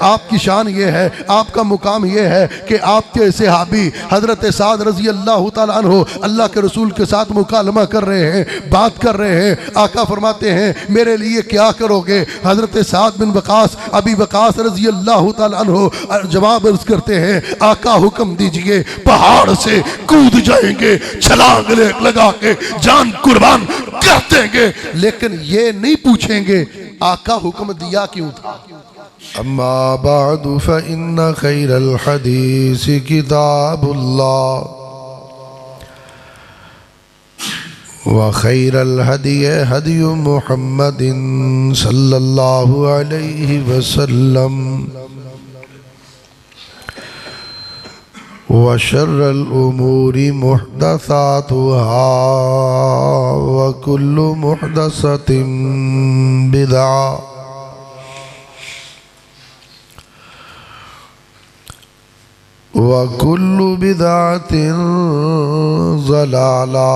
आपकी शान ये है, आपका मुकाम ये है कि आपके सहाबी हज़रत साद रज़ी अल्लाह तआला अन्हु अल्लाह के रसूल के साथ मुकालमा कर रहे हैं, बात कर रहे हैं। आका फरमाते हैं मेरे लिए क्या करोगे? हज़रत साद बिन वक़ास अबी वक़ास रज़ी अल्लाह तआला अन्हु जवाब अर्ज़ करते हैं आका हुक्म दीजिए, पहाड़ से कूद जाएंगे, छलांग लगा के जान कुर्बान कर देंगे, लेकिन ये नहीं पूछेंगे आका हुक्म दिया क्यों था। अम्मा बादु फ़इन्न खैरल हदीस किताबुल्लाह व खैरल हदी हदी मुहम्मदिन सल्लल्लाहु अलैहि वसल्लम व शर्रल उमूरि मुहदसातुहा व कुल्लु मुहदसतिन बिदअ व कुल्लु बिदअतिन ज़लाला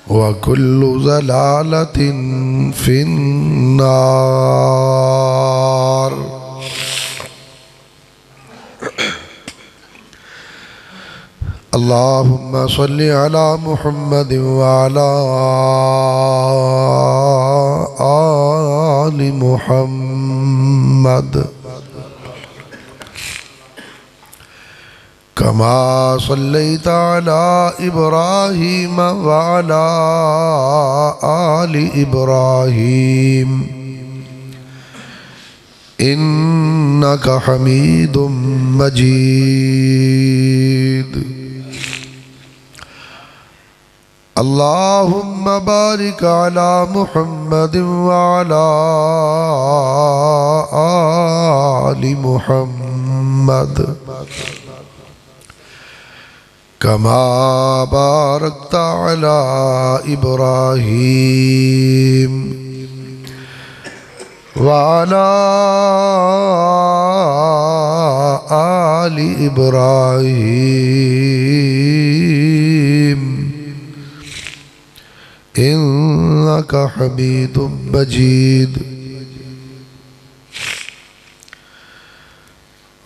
व कुल्लु ज़लालतिन फिन्नार। अल्लाहुम्मा सल्लि अला मुहम्मद व अला आलि मुहम्मद कमा सल्लैता अला इब्राहीम व अला आलि इब्राहीम इन्नका हमीदुम मजीद। अल्लाहुम्मा बारिक अला मुहम्मद व अला आलि मुहम्मद कमा बारकता अला इब्राहीम व अला आलि इब्राहीम इन्नका हमीदुम मजीद।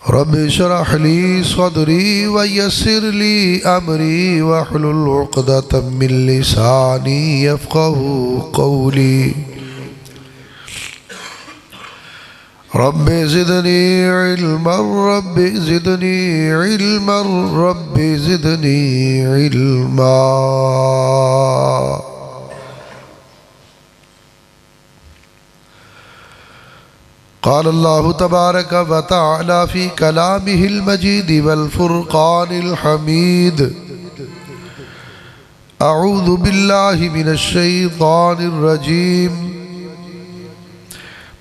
रब्बि इश्रह ली सदरी व यस्सिर ली अमरी वहलुल उक़दतम मिन लिसानी यफ़क़हू क़ौली। Rabbi ज़िदनी इल्मन rabbi ज़िदनी इल्मन rabbi ज़िदनी इल्मा। क़ाल अल्लाहु तबारक व तआला फ़ी कलामिहिल मजीद वल फ़ुरक़ानिल हमीद। अऊज़ु बिल्लाहि मिनश शैतानिर रजीम।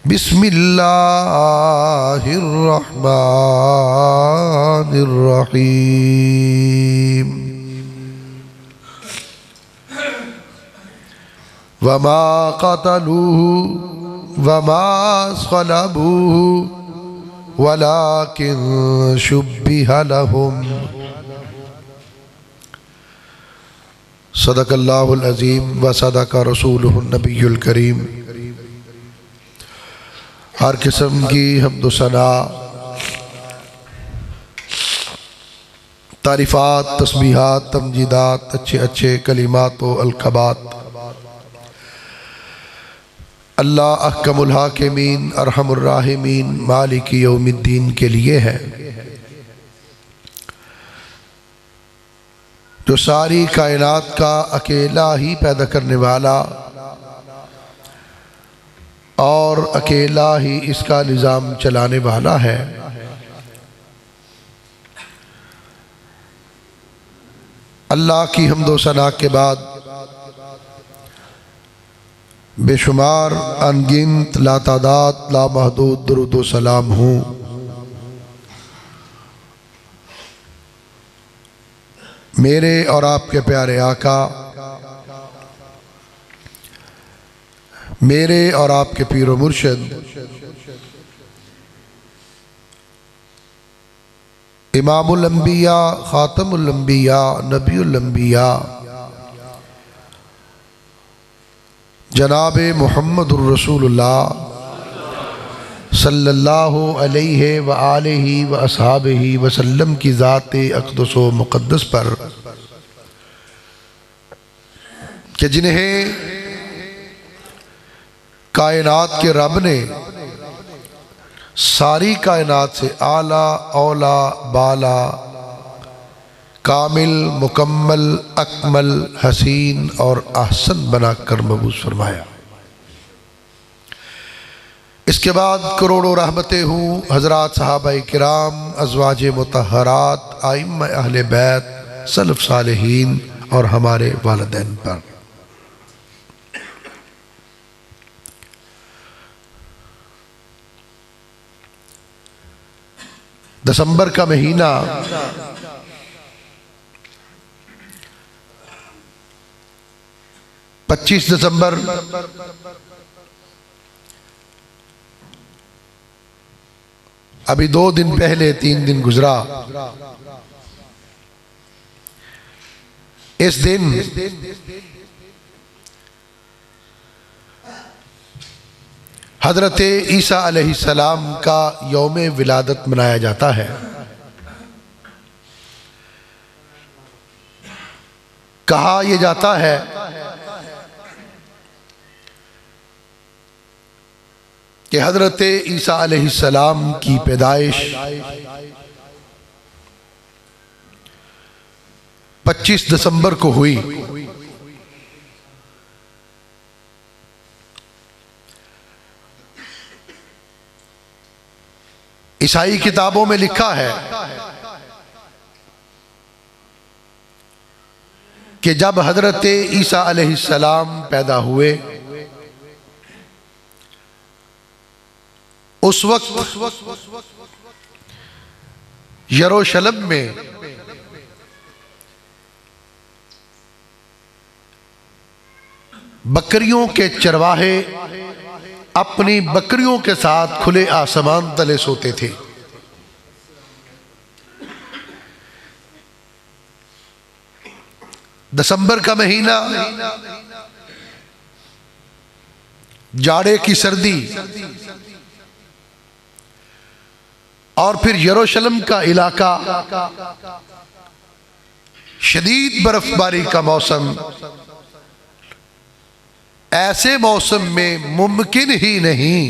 बिस्मिल्लाहिर रहमानिर रहीम। वमा क़तलूहु वमा सलबूहु वलाकिन शुब्बिह लहुम। सदक़ल्लाहुल अज़ीम व सदक़ रसूलुहुन नबियुल करीम। हर किस्म की हम्द सना, तारीफ़ात, तस्बीहात, तमजीदात, अच्छे अच्छे कलिमात व अलक़बात अल्लाह अहकमुल हाकिमीन अरहमुर राहिमीन मालिकी यौमिद्दीन के लिए है, जो सारी कायनात का अकेला ही पैदा करने वाला और अकेला ही इसका निज़ाम चलाने वाला है। अल्लाह की हम्दो सना के बाद बेशुमार अनगिनत लातादाद लामहदूद दुरूद व सलाम हूँ मेरे और आपके प्यारे आका, मेरे और आपके पीर व मुर्शिद इमामुल अंबिया खातमुल अंबिया नबीउल अंबिया जनाब मुहम्मदुर रसूलुल्लाह सल्लल्लाहु अलैहि व आलिहि व अस्हाबिहि वसल्लम की ज़ात अक़दस व मुक़द्दस पर कि जिन्हें कायनात के रब ने सारी कायनात से आला औला बाला कामिल मुकम्मल अकमल हसीन और अहसन बनाकर मबूस फरमाया। इसके बाद करोड़ों रहमतें हूँ हज़रात सहाबाए किराम अज़वाज मुतहरात आइम्मा अहले बैत सलफ़ सालिहीन और हमारे वालिदैन पर। दिसंबर का महीना पच्चीस दिसंबर अभी 2 दिन पहले 3 दिन गुजरा। इस दिन हज़रत ईसा अलैहिस्सलाम का यौम विलादत मनाया जाता है। कहा यह जाता है कि हज़रत ईसा अलैहिस्सलाम की पैदाइश 25 दिसंबर को हुई। ईसाई किताबों में लिखा है कि जब हज़रत ईसा अलैहिस्सलाम पैदा हुए उस वक्त यरूशलेम में बकरियों के चरवाहे अपनी बकरियों के साथ खुले आसमान तले सोते थे। दिसंबर का महीना, जाड़े की सर्दी और फिर यरूशलेम का इलाका शदीद बर्फबारी का मौसम। ऐसे मौसम में मुमकिन ही नहीं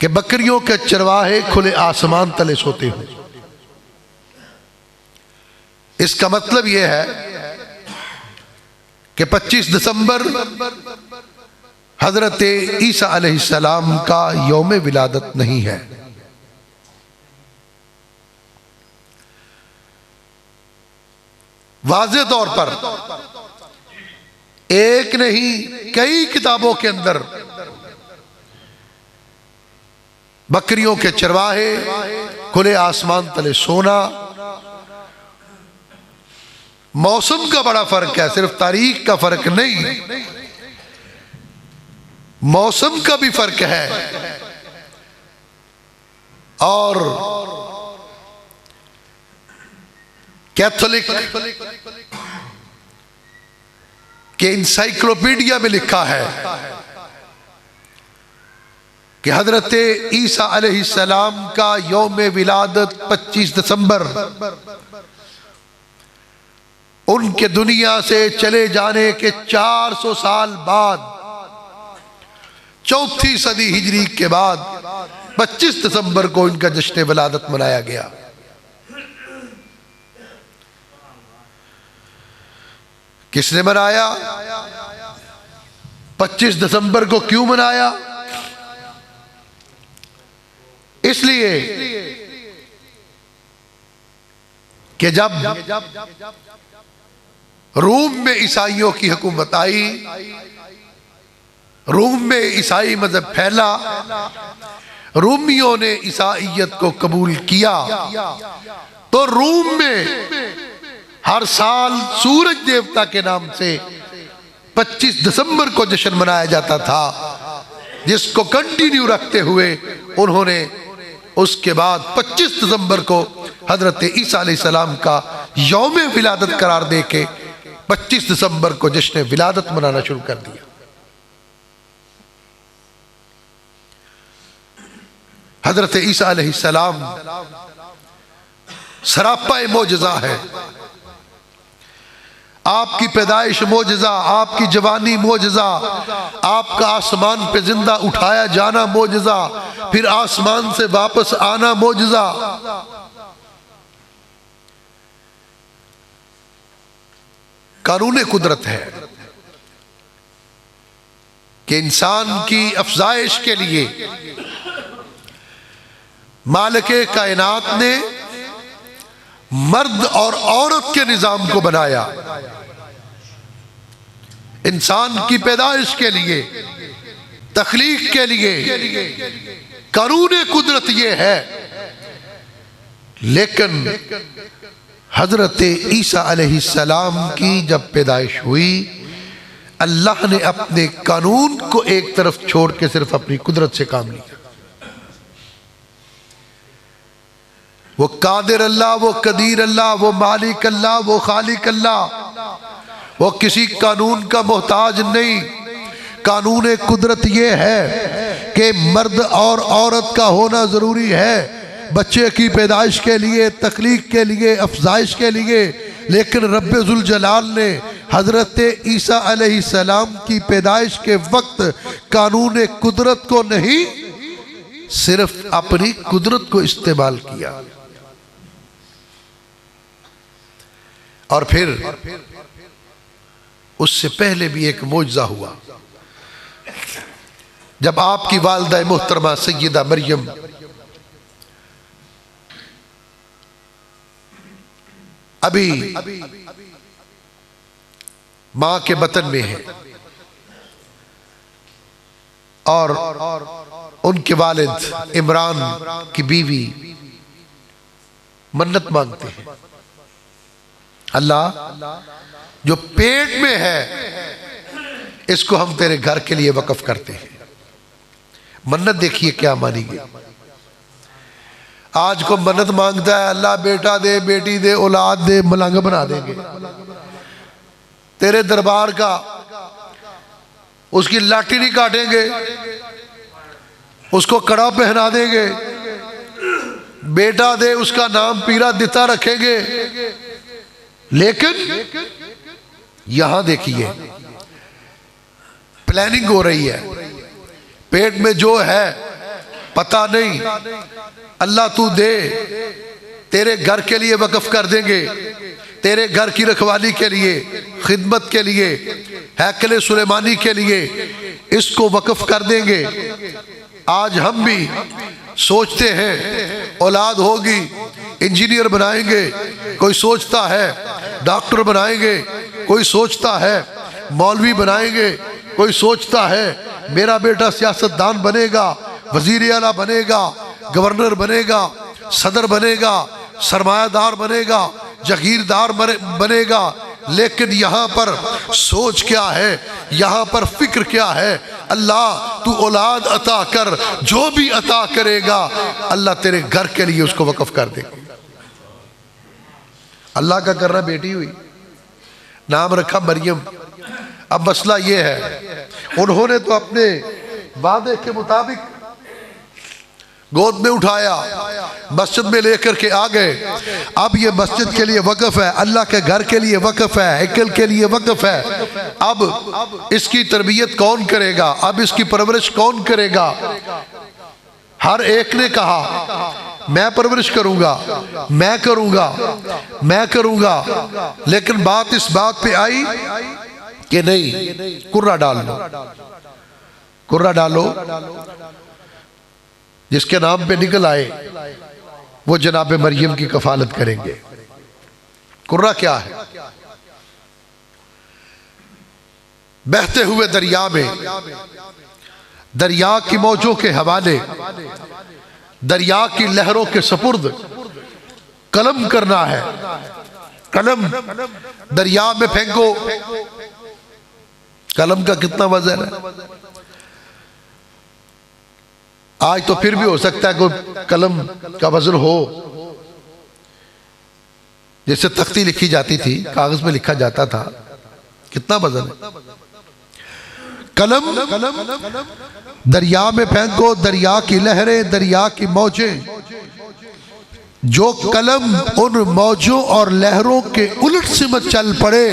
कि बकरियों के चरवाहे खुले आसमान तले सोते हों। इसका मतलब यह है कि 25 दिसंबर हज़रत ईसा अलैहिस्सलाम का यौम विलादत नहीं है। वाज़े तौर पर एक नहीं कई किताबों के अंदर बकरियों के चरवाहे खुले आसमान तले सोना, मौसम का बड़ा फर्क है, सिर्फ तारीख का फर्क नहीं, मौसम का भी फर्क है। और कैथोलिक के इंसाइक्लोपीडिया में लिखा है कि हज़रत ईसा अलैहिस्सलाम का यौम विलादत 25 दिसंबर उनके दुनिया से चले जाने के 400 साल बाद, चौथी सदी हिजरी के बाद 25 दिसंबर को इनका जश्न विलादत मनाया गया। किसने मनाया? 25 दिसंबर को क्यों मनाया? इसलिए कि जब रोम में ईसाइयों की हुकूमत आई, रोम में ईसाई मजहब फैला, रोमियों ने ईसाइयत को कबूल किया, तो रोम में हर साल सूरज देवता के नाम से 25 दिसंबर को जश्न मनाया जाता था, जिसको कंटिन्यू रखते हुए उन्होंने उसके बाद 25 दिसंबर को हजरत ईसा अलैहिस्सलाम का यौम विलादत करार दे के 25 दिसंबर को जश्न विलादत मनाना शुरू कर दिया। हजरत ईसा अलैहिस्सलाम सरापा मोजज़ा है। आपकी पैदाइश मोजज़ा, आपकी जवानी मोजज़ा, आपका आसमान पे जिंदा उठाया जाना मोजज़ा, फिर आसमान से वापस आना मोजज़ा। कानून कुदरत है कि इंसान की अफजाइश के लिए मालिके कायनात ने मर्द और औरत के निजाम को बनाया। इंसान की पैदाइश के लिए, तख्लीक के लिए कानून कुदरत ये है। लेकिन हजरत ईसा अलैहिस्सलाम की जब पैदाइश हुई, अल्लाह ने अपने कानून को एक तरफ छोड़ के सिर्फ अपनी कुदरत से काम लिया। वो कादिर अल्लाह, वो कदीर अल्लाह, वो मालिक अल्लाह, वो खालिक अल्लाह, वो किसी कानून का मोहताज नहीं। कानून कुदरत ये है कि मर्द और औरत का होना ज़रूरी है बच्चे की पैदाइश के लिए, तख्लीक के लिए, अफजाइश के लिए। लेकिन रब्बे जुल जलाल ने हजरत ईसा अलैहिस्सलाम की पैदाइश के वक्त कानून कुदरत को नहीं, सिर्फ अपनी कुदरत को इस्तेमाल किया। और फिर उससे पहले भी एक मौजज़ा हुआ जब आपकी वालिदा मोहतरमा सय्यदा मरियम अभी मां के बतन में है और उनके वालिद इमरान की बीवी मन्नत मांगते हैं, अल्लाह जो पेट में है इसको हम तेरे घर के लिए वक्फ करते हैं। मन्नत देखिए क्या मानी गई। आज को मन्नत मांगता है, अल्लाह बेटा दे, बेटी दे, औलाद दे, मलंग बना देंगे तेरे दरबार का, उसकी लाठी नहीं काटेंगे, उसको कड़ा पहना देंगे, बेटा दे उसका नाम पीरा दिता रखेंगे। लेकिन यहां देखिए प्लानिंग हो रही है, पेट में जो है पता नहीं, अल्लाह तू दे, तेरे घर के लिए वक्फ कर देंगे, तेरे घर की रखवाली के लिए, खिदमत के लिए, हैकल सुलेमानी के लिए इसको वक्फ कर देंगे। आज हम भी सोचते हैं औलाद होगी इंजीनियर बनाएंगे, कोई सोचता है डॉक्टर बनाएंगे, कोई सोचता है मौलवी बनाएंगे, कोई सोचता है मेरा बेटा सियासतदान बनेगा, वजीर आला बनेगा, गवर्नर बनेगा, सदर बनेगा, सरमायादार बनेगा, जागीरदार बनेगा। लेकिन यहाँ पर सोच क्या है, यहाँ पर फिक्र क्या है? अल्लाह तू औलाद अता कर, जो भी अता करेगा अल्लाह तेरे घर के लिए उसको वक्फ कर देगा। अल्लाह का करना बेटी हुई, नाम रखा मरियम। अब मसला ये है, उन्होंने तो अपने वादे के मुताबिक गोद में उठाया, मस्जिद में लेकर के आ गए। अब ये मस्जिद के लिए वक्फ है, अल्लाह के घर के लिए वक्फ है, हैकल के लिए वक्फ है। अब इसकी तरबियत कौन करेगा, अब इसकी परवरिश कौन करेगा? हर एक ने कहा मैं परवरिश करूंगा, मैं करूंगा, मैं करूंगा। लेकिन बात इस बात पे आई कि नहीं, कुर्रा डाल लो, कुर्रा डालो, जिसके नाम पे निकल आए वो जनाब मरियम की कफालत करेंगे। कुर्रा क्या है? बहते हुए दरिया में, दरिया की मौजों के हवाले, दरिया की लहरों के सपुर्द कलम करना है। कलम दरिया में फेंको, कलम का कितना वजन है? आज तो फिर भी हो सकता है कोई कलम का वजन हो, जैसे तख्ती लिखी जाती थी, कागज में लिखा जाता था, कितना वजन है? कलम दरिया में फेंको, दरिया की लहरें, दरिया की मौजें। जो कलम उन मौजों और लहरों के उलट सिमत चल पड़े,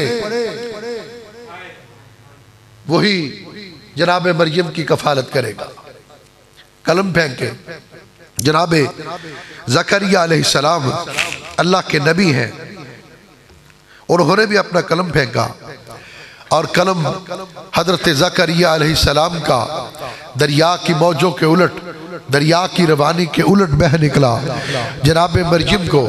वही जनाब मरियम की कफालत करेगा। कलम फेंके। जनाब ज़करिया अलैहिस्सलाम अल्लाह के नबी हैं, उन्होंने भी अपना कलम फेंका और कलम हजरत ज़करिया अलैहिस्सलाम का दरिया की मौजों के उलट, दरिया की रवानी के उलट बह निकला। जनाब मरियम को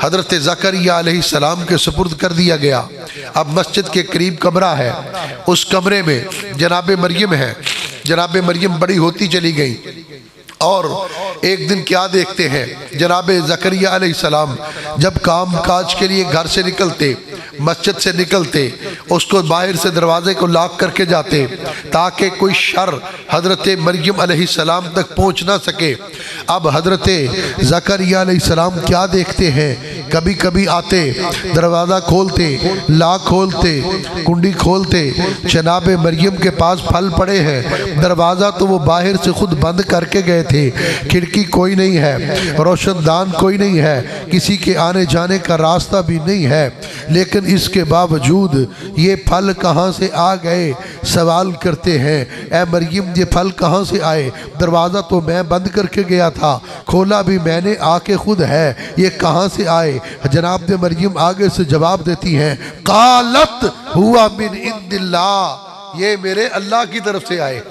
हजरत ज़करिया अलैहिस्सलाम के सुपुर्द कर दिया गया। अब मस्जिद के करीब कमरा है, उस कमरे में जनाब मरियम है। जनाब मरियम बड़ी होती चली गई और एक दिन क्या देखते हैं, जनाब ज़करिया अलैहिस्सलाम जब काम काज के लिए घर से निकलते, मस्जिद से निकलते, उसको बाहर से दरवाजे को लॉक करके जाते ताकि कोई शर हजरत मरियम अलैहिस्सलाम तक पहुंच ना सके। अब हजरत ज़करिया अलैहिस्सलाम क्या देखते हैं, कभी कभी आते, दरवाज़ा खोलते, लॉक खोलते, कुंडी खोलते, जनाब मरियम के पास फल पड़े हैं। दरवाज़ा तो वो बाहर से खुद बंद करके गए थे, खिड़की कोई नहीं है, रोशनदान कोई नहीं है, किसी के आने जाने का रास्ता भी नहीं है, लेकिन इसके बावजूद ये फल कहाँ से आ गए सवाल करते हैं। ए मरियम, ये फल कहाँ से आए? दरवाज़ा तो मैं बंद करके गया था, खोला भी मैंने आके खुद है, ये कहाँ से आए? जनाब मरियम आगे से जवाब देती हैं, कालत हुआ मिन इंदिल्लाह, ये मेरे अल्लाह की तरफ से आए।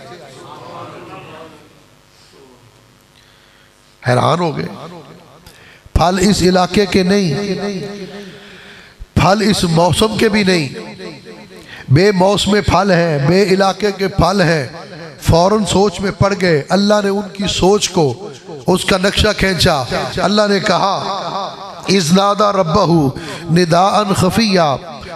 हैरान हो गए। फल इस इलाके के नहीं, फल इस मौसम के भी नहीं, बेमौसम फल हैं, बे इलाके के फल हैं। फौरन सोच में पड़ गए। अल्लाह ने उनकी सोच को, उसका नक्शा खींचा। अल्लाह ने कहा, इज़नादा रब्बहू निदाअन खफिया,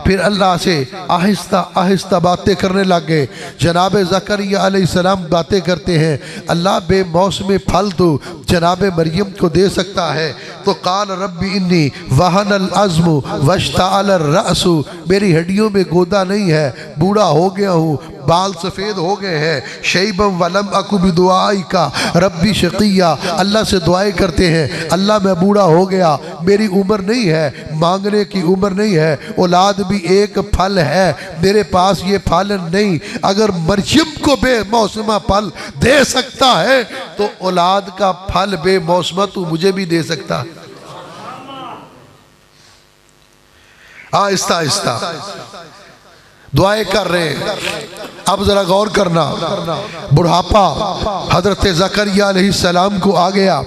फिर अल्लाह से आहिस्ता आहिस्ता बातें करने लग गए। जनाब ज़करिया अलैहिस्सलाम बातें करते हैं, अल्लाह बेमौसम फल तो जनाब मरियम को दे सकता है। तो काल रब्बी इन्नी वहनल अज़्मु वश्ताअल रअसु, मेरी हड्डियों में गोदा नहीं है, बूढ़ा हो गया हूँ, बाल सफ़ेद हो गए हैं। शैबम वलम अकु बिदुआई का रब्बी शक़िया, अल्लाह से दुआएं करते हैं, अल्लाह मैं बूढ़ा हो गया, मेरी उम्र नहीं है, मांगने की उम्र नहीं है, औलाद भी एक फल है, मेरे पास ये फल नहीं। अगर मरियम को बेमौसमा फल दे सकता है तो औलाद का फल बेमौसमा तू मुझे भी दे सकता है। आहिस्ता आहिस्ता दुआएं कर रहे हैं। अब जरा गौर करना, बुढ़ापा हजरत ज़करिया अलैहिस्सलाम को आ गया,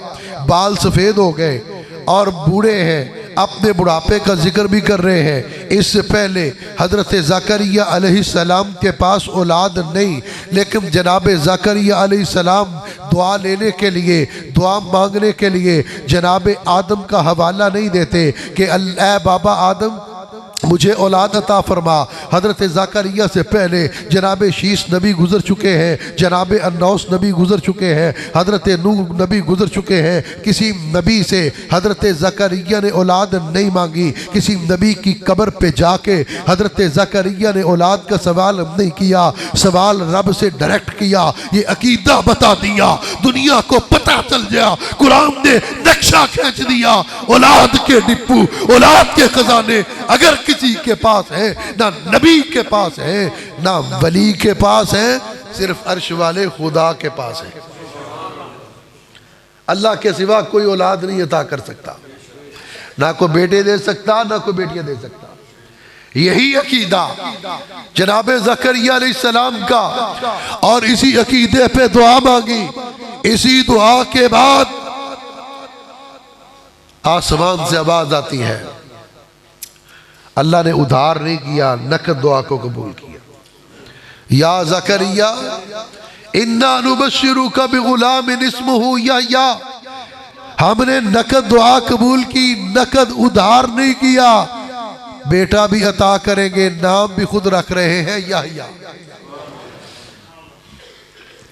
बाल सफ़ेद हो गए और बूढ़े हैं, अपने बुढ़ापे का जिक्र भी कर रहे हैं। इससे पहले हजरत ज़करिया अलैहिस्सलाम के पास औलाद नहीं, लेकिन जनाब ज़करिया अलैहिस्सलाम दुआ लेने के लिए, दुआ मांगने के लिए जनाब आदम का हवाला नहीं देते कि अल्लाह बाबा आदम मुझे औलाद अता फरमा। हजरत ज़करिया से पहले जनाब शीश नबी गुजर चुके हैं, जनाब अन्नौस नबी गुजर चुके हैं, हजरत नूह नबी गुजर चुके हैं। किसी नबी से हजरत ज़करिया ने औलाद नहीं मांगी। किसी नबी की कब्र पे जाके हजरत ज़करिया ने औलाद का सवाल नहीं किया, सवाल रब से डायरेक्ट किया। ये अकीदा बता दिया, दुनिया को पता चल गया, कुरान ने नक्शा खींच दिया। औलाद के डिप्पू, औलाद के खजाने अगर किसी के पास है, ना नबी के पास है, ना वली के पास है, सिर्फ अर्श वाले खुदा के पास है। अल्लाह के सिवा कोई औलाद नहीं अता कर सकता, ना कोई बेटे दे सकता, ना कोई बेटियां दे सकता। यही अकीदा जनाब ज़करिया अलैहिस्सलाम का, और इसी अकीदे पे दुआ मांगी। इसी दुआ के बाद आसमान से आवाज आती है। अल्लाह ने उधार नहीं किया, नकद दुआ को कबूल किया। या ज़करिया इन्ना नुबश्शिरुका बिगुलामिन इस्मुहु यहया, हमने नकद दुआ कबूल की, नकद उधार नहीं किया। बेटा भी अता करेंगे, नाम भी खुद रख रहे हैं यहया।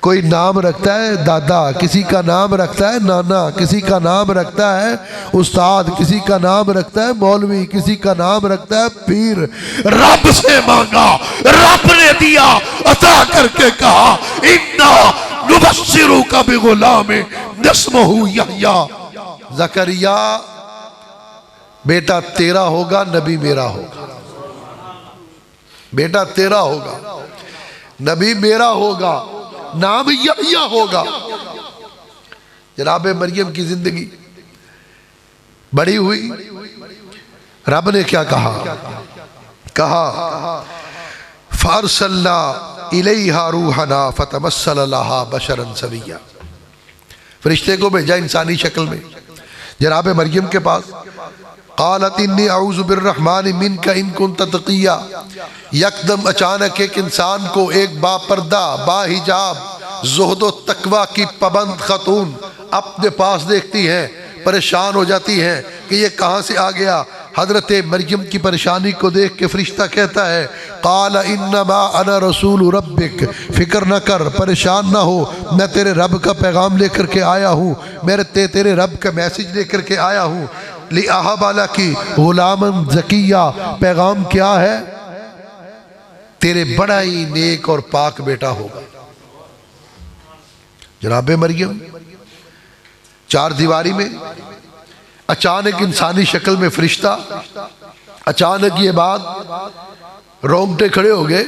कोई नाम रखता है दादा, किसी का नाम रखता है नाना, किसी का नाम रखता है उस्ताद, किसी का नाम रखता है मौलवी, किसी का नाम रखता है पीर। रब से मांगा, रब ने दिया, अता करके कहा इन्ना नुबश्शिरुका बिगुलामिन इस्मुहु यहया। जकरिया बेटा तेरा होगा, नबी मेरा होगा। बेटा तेरा होगा, नबी मेरा होगा, नाम यहया होगा। जनाब मरियम की जिंदगी बड़ी हुई, रब ने क्या कहा? कहा फारसल्ला इलैहा रूहना फतमस्सल लहा बशरन सविया। फरिश्ते को भेजा इंसानी शक्ल में जनाब मरियम के पास। क़ालत इन्नी अऊज़ु बिर्रहमानि मिनका इन कुन्ता तक़िया। यकदम अचानक एक इंसान को एक बापर्दा बाहिजाब ज़ुहद व तकवा की पाबंद खातून अपने पास देखती हैं, परेशान हो जाती हैं कि ये कहाँ से आ गया। हजरत मरियम की परेशानी को देख के फरिश्ता कहता है क़ाल इन्नमा अना रसूल रब्बिक, फिक्र न कर, परेशान ना हो, मैं तेरे रब का पैगाम लेकर के आया हूँ, तेरे रब का मैसेज लेकर के आया हूँ। ली आहबाला की गुलामन ज़किया, पैगाम क्या है? तेरे बड़ा ही नेक और पाक बेटा होगा। जनाब मरियम चार दीवारी में, अचानक इंसानी शक्ल में फरिश्ता, अचानक ये बात, रोंगटे खड़े हो गए,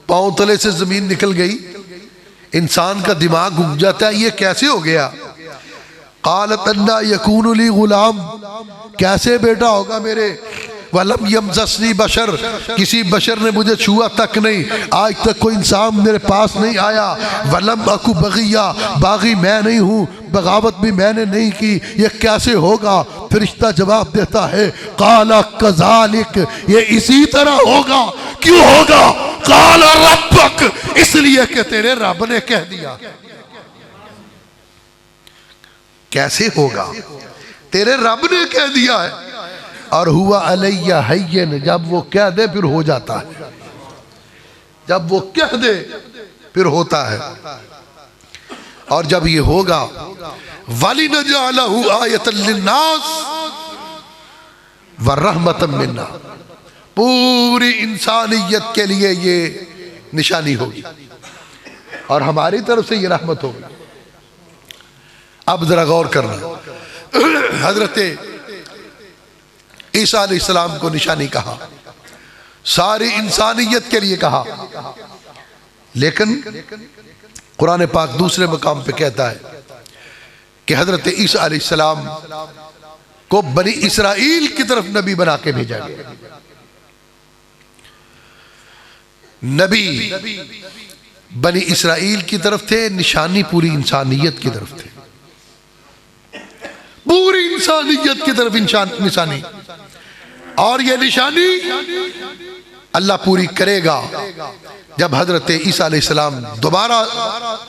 पांव तले से जमीन निकल गई, इंसान का दिमाग घूम जाता है, ये कैसे हो गया? क़ालत अन्ना यकूनु ली गुलाम, कैसे बेटा होगा मेरे? वलम यमससनी बशर, किसी बशर ने मुझे छुआ तक नहीं, आज तक कोई इंसान मेरे पास नहीं आया। वलम अकु बगिया, बागी मैं नहीं हूँ, बगावत भी मैंने नहीं की, ये कैसे होगा? फरिश्ता जवाब देता है काला कज़ालिक, ये इसी तरह होगा। क्यों होगा? काला रब्बक, इसलिए कि तेरे रब ने कह दिया। कैसे होगा? तेरे रब ने कह दिया है। और हुआ अलैया हय्यन, जब वो कह दे फिर हो जाता है, जब वो कह दे फिर होता है। और जब ये होगा वलिनजअलहु आयतन लिन्नास व रहमतम मिन्ना, पूरी इंसानियत के लिए ये निशानी होगी और हमारी तरफ से ये रहमत होगी। अब जरा गौर करना, हजरत ईसा अलैहिस्सलाम को निशानी कहा, सारी इंसानियत के लिए कहा, लेकिन कुरान पाक दूसरे मकाम पे कहता है कि हजरत ईसा अलैहिस्सलाम को बनी इसराइल की तरफ नबी बना के भेजा गया। नबी बनी इसराइल की तरफ थे, निशानी पूरी इंसानियत की तरफ थे, पूरी इंसानियत की तरफ निशानी। और यह निशानी अल्लाह पूरी करेगा जब हजरत ईसा अलैहिस्सलाम दोबारा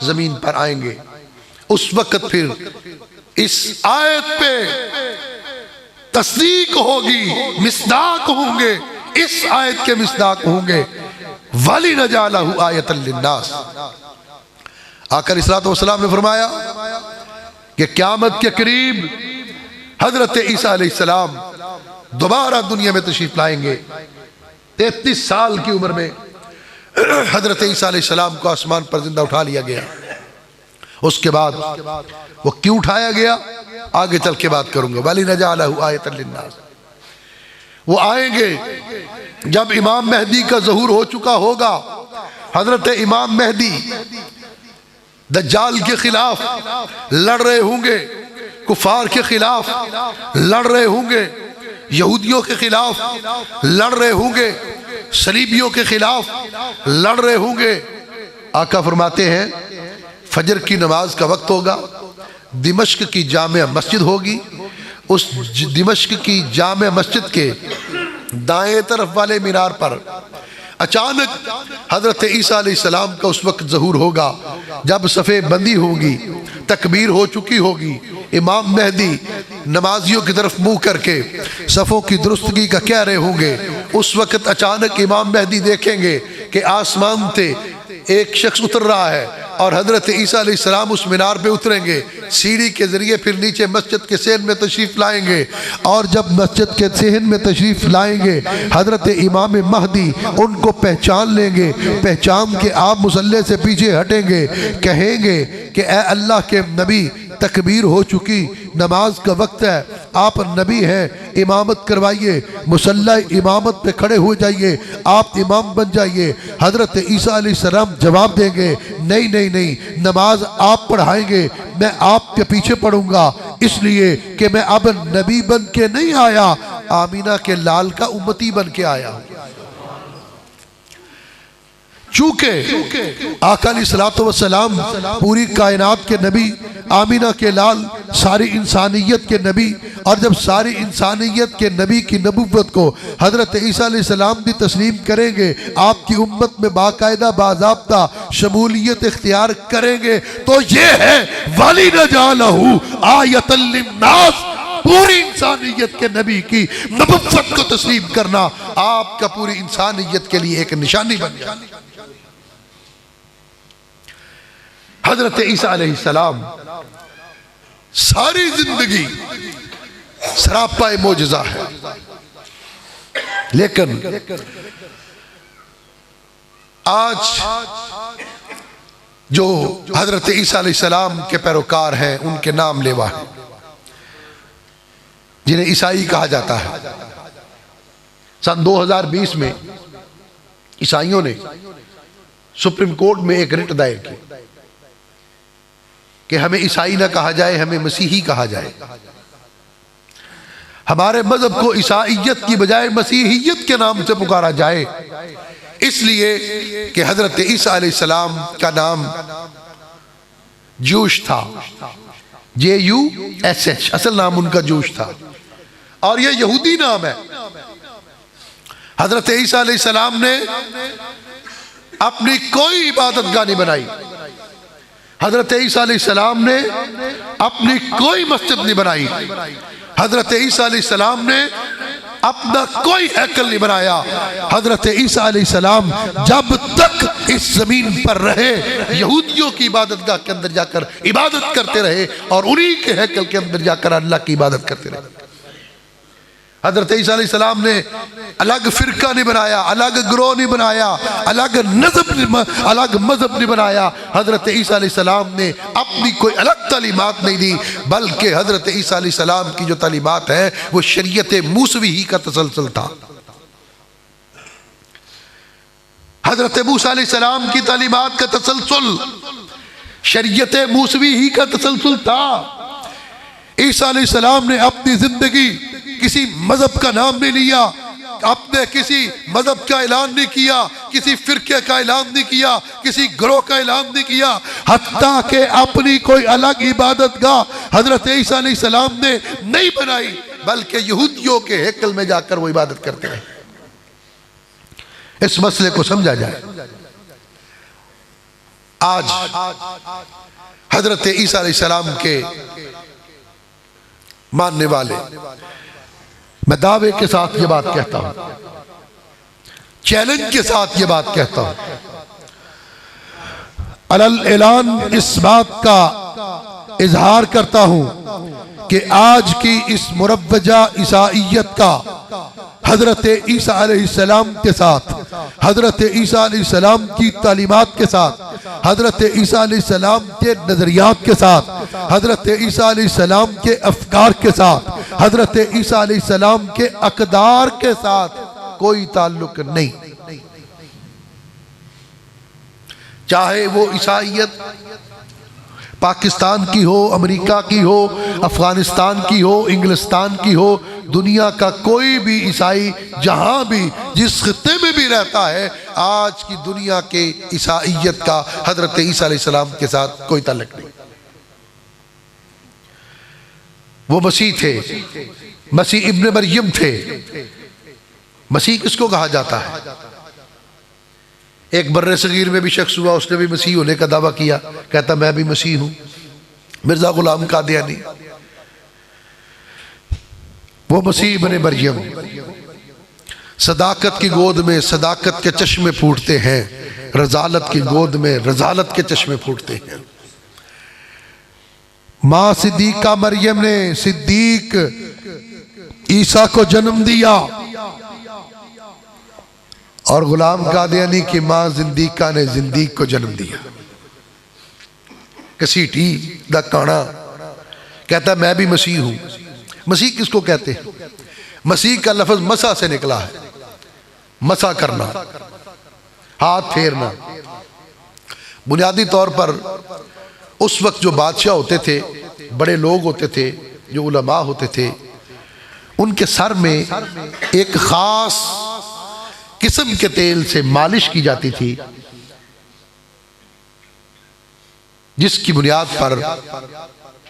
जमीन पर आएंगे। उस वक्त फिर इस आयत पे तस्दीक होगी, मिस्दाक होंगे, इस आयत के मिस्दाक होंगे। वलिनजअलहु आयतन लिन्नास, आकर इस्लात व सलाम ने फरमाया कि क़यामत के करीब हजरत ईसा अलैहिस्सलाम दोबारा दुनिया में तशरीफ लाएंगे। 33 साल की उम्र में हजरत ईसा अलैहिस्सलाम को आसमान पर जिंदा उठा लिया गया। उसके बाद वो क्यों उठाया गया आगे चल के बात करूंगा। वलिनजअलहु आयतन लिन्नास, वो आएंगे जब इमाम मेहदी का ज़हूर हो चुका होगा। हजरत इमाम मेहदी दज्जाल के खिलाफ लड़ रहे होंगे, कुफार के खिलाफ लड़ रहे होंगे, यहूदियों के खिलाफ लड़ रहे होंगे, सलीबियों के खिलाफ लड़ रहे होंगे। आका फरमाते हैं फजर की नमाज का वक्त होगा, दिमश्क की जामे मस्जिद होगी, उस दिमश्क की जामे मस्जिद के दाएं तरफ वाले मीनार पर अचानक हजरत ईसा अलैहिस्सलाम का उस वक्त ज़हूर होगा जब सफ़े बंदी होगी, तकबीर हो चुकी होगी। इमाम मेहदी नमाजियों की तरफ मुंह करके सफ़ों की दुरुस्तगी का कह रहे होंगे। उस वक्त अचानक इमाम मेहदी देखेंगे कि आसमान से एक शख्स उतर रहा है और हजरत ईसा अलैहिस्सलाम उस मीनार पे उतरेंगे, सीढ़ी के जरिए फिर नीचे मस्जिद के सहन में तशरीफ़ लाएंगे। और जब मस्जिद के सहन में तशरीफ़ लाएंगे हज़रत इमाम महदी उनको पहचान लेंगे। पहचान के आप मुसल्ले से पीछे हटेंगे, कहेंगे कि ए अल्लाह के नबी तकबीर हो चुकी, नमाज का वक्त है, आप नबी हैं, इमामत करवाइए। मुसल्ला इमामत पे खड़े हो जाइए, आप इमाम बन जाइए। हज़रत ईसा अलैहिस्सलाम जवाब देंगे नहीं नहीं नहीं, नमाज आप पढ़ाएंगे, मैं आपके पीछे पढ़ूंगा, इसलिए कि मैं अब नबी बन के नहीं आया, आमीना के लाल का उम्मती बन के आया हूँ। चूंकि आका अलैहिस्सलातु वस्सलाम पूरी कायनात के नबी, आमीना के लाल, सारी इंसानियत के नबी, और जब सारी इंसानियत के नबी की नबुव्वत को हज़रत ईसा अलैहिस्सलाम भी तस्लीम करेंगे, आपकी उम्मत में बाकायदा बाज़ाब्ता शमूलियत इख्तियार करेंगे, तो ये है वाली नजालहू आयतल लिन्नास, पूरी इंसानियत के नबी की नबुव्वत को तस्लीम करना आपका पूरी इंसानियत के लिए एक निशानी बन जाए। हजरत ईसा अलैहिस्सलाम सारी जिंदगी सरापा मोजज़ा है, लेकिन आज जो हजरत ईसा अलैहिस्सलाम के पैरोकार हैं उनके नाम लेवा है, जिन्हें ईसाई कहा जाता है। सन 2020 में ईसाइयों ने सुप्रीम कोर्ट में एक रिट दायर की कि हमें ईसाई ना कहा जाए, हमें मसीही कहा जाए। हमारे मजहब को ईसाइयत की बजाय मसीहियत के नाम से पुकारा जाए, इसलिए कि हजरत ईसा अलैहिस्सलाम का नाम जूश था, JUSH, असल नाम उनका जूश था, और यह यहूदी नाम है। हजरत ईसा अलैहिस्सलाम ने अपनी कोई इबादत गाह नहीं बनाई, हजरत ईसा अलैहिस्सलाम ने अपनी कोई मस्जिद नहीं बनाई, हजरत ईसा अलैहिस्सलाम ने अपना कोई हैकल नहीं बनाया। हजरत ईसा अलैहिस्सलाम जब तक इस जमीन पर रहे यहूदियों की इबादत गाह के अंदर जाकर इबादत करते रहे और उन्हीं के हैकल के अंदर जाकर अल्लाह की इबादत करते रहे। हजरत ईसा अलैहिस्सलाम ने अलग फिरका नहीं बनाया, अलग ग्रोह नहीं बनाया, अलग मजहब नहीं बनाया। हजरत ईसा अलैहिस्सलाम ने अपनी कोई अलग तालीमात नहीं दी, बल्कि हजरत ईसा अलैहिस्सलाम की जो तालीमात है वो शरीयत मूसवी ही का तसलसल था। हजरत मूसा अलैहिस्सलाम की तालीमात का तसलसल शरीयत मूसवी ही का तसलसल था। ईसा अलैहिस्सलाम ने अपनी जिंदगी किसी मजहब का नाम नहीं लिया, आपने किसी मजहब का ऐलान नहीं किया, किसी फिरके का ऐलान नहीं किया, किसी ग्रोह का ऐलान नहीं किया, हत्ता के अपनी कोई अलग इबादत गाह हजरत ईसा अलैहिस्सलाम ने नहीं बनाई, बल्कि यहूदियों के हैकल में जाकर वो इबादत करते रहे। इस मसले को समझा जाए। आज हजरत ईसा अलैहिस्सलाम के मानने वाले, मैं दावे के साथ ये बात कहता हूं, चैलेंज के साथ ये बात कहता हूं, अलल ऐलान इस बात का इजहार करता हूं कि आज की इस मुरव्वजा ईसाइयत का हजरत ईसा अलैहिस्सलाम के साथ, हजरत ईसा अलैहिस्सलाम की तालीमात के साथ, हजरत ईसा अलैहिस्सलाम के नजरियात के साथ, हजरत ईसा अलैहिस्सलाम के अफकार के साथ, हजरत ईसा अलैहिस्सलाम के अकदार के साथ कोई ताल्लुक नहीं। चाहे वो ईसाइयत पाकिस्तान की हो, अमेरिका की हो, अफगानिस्तान की हो, इंग्लिस्तान की हो, दुनिया का कोई भी ईसाई जहां भी जिस खित्ते में भी रहता है, आज की दुनिया के ईसाइयत का हजरत ईसा अलैहिस्सलाम के साथ कोई ताल्लुक नहीं। वो मसीह थे, मसीह इब्न मरियम थे। मसीह किसको कहा जाता है? एक बर्रे सगीर में भी शख्स हुआ, उसने भी मसीह होने का दावा किया, कहता मैं भी मसीह हूं, मिर्जा गुलाम कादियानी। वो मसीह इब्न मरियम सदाकत की गोद में सदाकत के चश्मे फूटते हैं, रजालत की गोद में रजालत के चश्मे फूटते हैं। माँ सिद्दीका मरियम ने सिद्दीक ईसा को जन्म दिया और गुलाम कादियानी की माँ जिंदीका ने जिंदीक को जन्म दिया। कसीटी दा काना कहता मैं भी मसीह हूं। मसीह किसको कहते हैं? मसीह का लफ्ज मसा से निकला है, मसा करना, हाथ फेरना। बुनियादी तौर पर उस वक्त जो बादशाह होते थे, बड़े लोग होते थे, जो उलमा होते थे, उनके सर में एक खास किस्म के तेल से मालिश की जाती थी, जिसकी बुनियाद पर